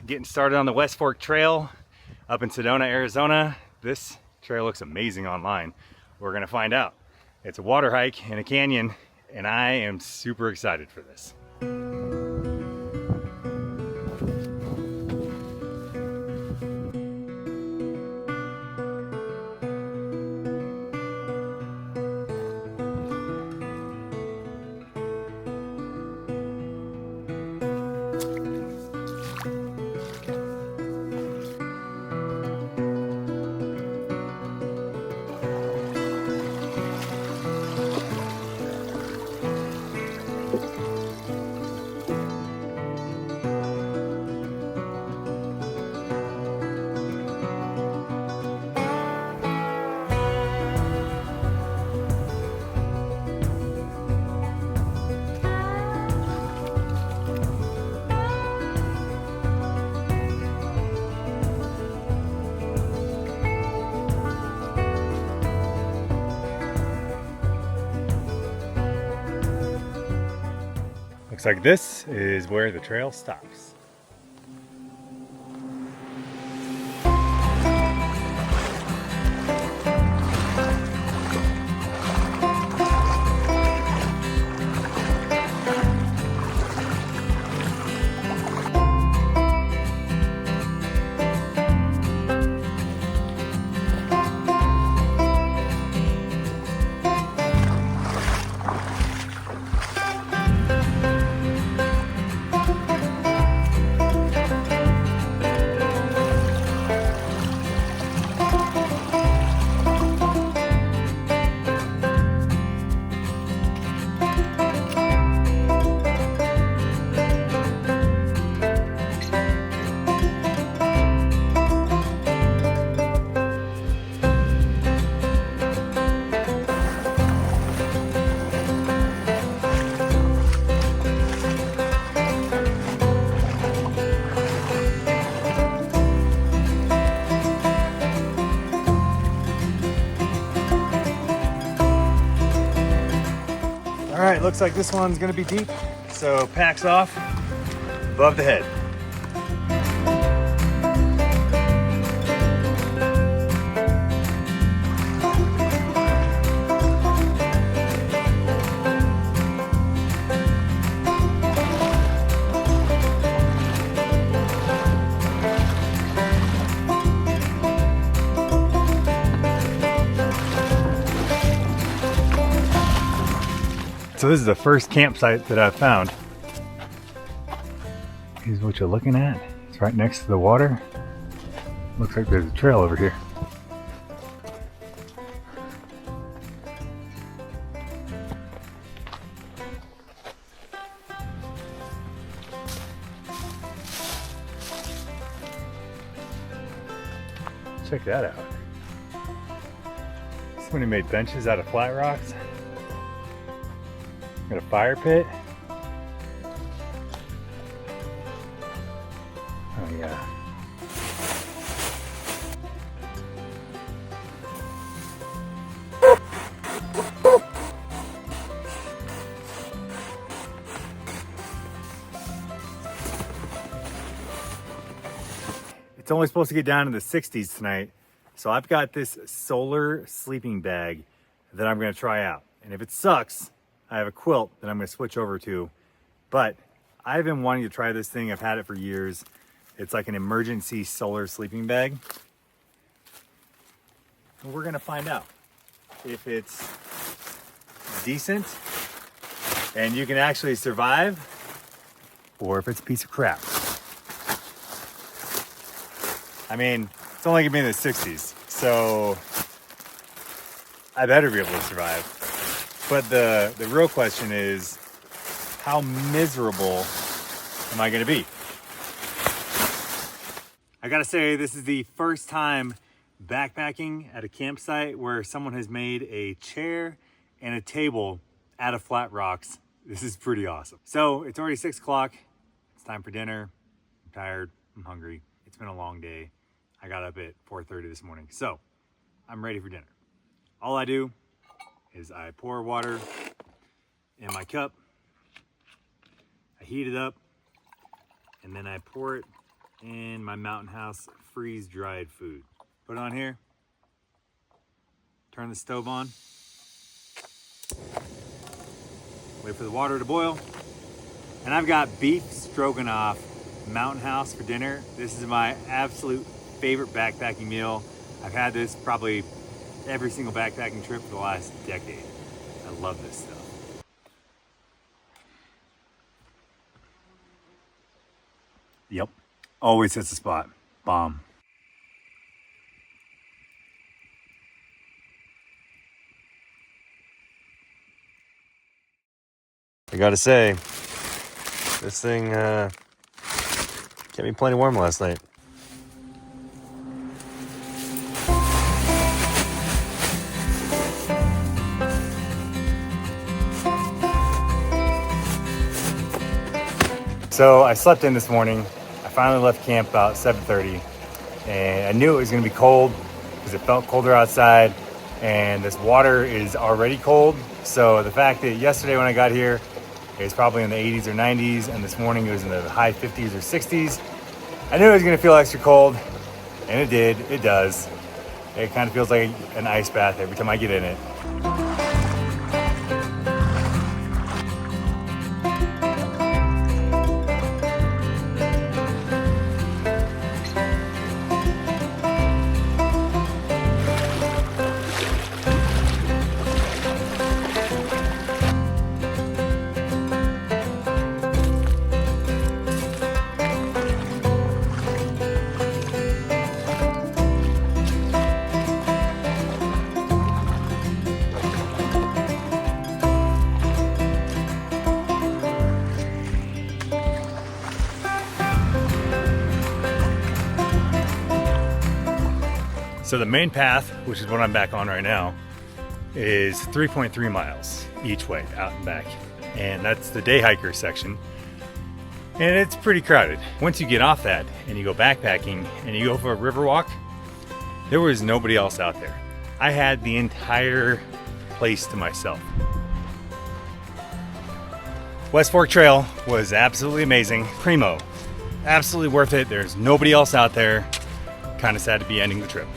getting started on the West Fork Trail up in Sedona, Arizona. This trail looks amazing online. We're gonna find out. It's a water hike in a canyon, and I am super excited for this. Looks like this is where the trail stops. All right, looks like this one's gonna be deep, so packs off above the head. So this is the first campsite that I've found. Here's what you're looking at. It's right next to the water. Looks like there's a trail over here. Check that out. Somebody made benches out of flat rocks. Got a fire pit. Oh yeah. It's only supposed to get down to the 60s tonight. So I've got this solar sleeping bag that I'm gonna try out. And if it sucks, I have a quilt that I'm gonna switch over to, but I've been wanting to try this thing. I've had it for years. It's like an emergency solar sleeping bag. And we're gonna find out if it's decent and you can actually survive, or if it's a piece of crap. I mean, it's only gonna be in the 60s, so I better be able to survive. But the real question is, how miserable am I gonna be? I gotta say, this is the first time backpacking at a campsite where someone has made a chair and a table out of flat rocks. This is pretty awesome. So it's already 6 o'clock. It's time for dinner. I'm tired, I'm hungry. It's been a long day. I got up at 4:30 this morning. So I'm ready for dinner. All I do is I pour water in my cup, I heat it up, and then I pour it and my Mountain House freeze-dried food. Put it on here, turn the stove on, wait for the water to boil, and I've got beef stroganoff Mountain House for dinner. This is my absolute favorite backpacking meal. I've had this probably every single backpacking trip for the last decade. I love this stuff. Yep, always hits the spot. Bomb. I gotta say, this thing kept me plenty warm last night. So I slept in this morning. I finally left camp about 7:30, and I knew it was gonna be cold because it felt colder outside, and this water is already cold. So the fact that yesterday when I got here, it was probably in the 80s or 90s, and this morning it was in the high 50s or 60s. I knew it was gonna feel extra cold, and it did, it does. It kind of feels like an ice bath every time I get in it. So the main path, which is what I'm back on right now, is 3.3 miles each way, out and back. And that's the day hiker section. And it's pretty crowded. Once you get off that and you go backpacking and you go for a river walk, there was nobody else out there. I had the entire place to myself. West Fork Trail was absolutely amazing. Primo. Absolutely worth it. There's nobody else out there. Kind of sad to be ending the trip.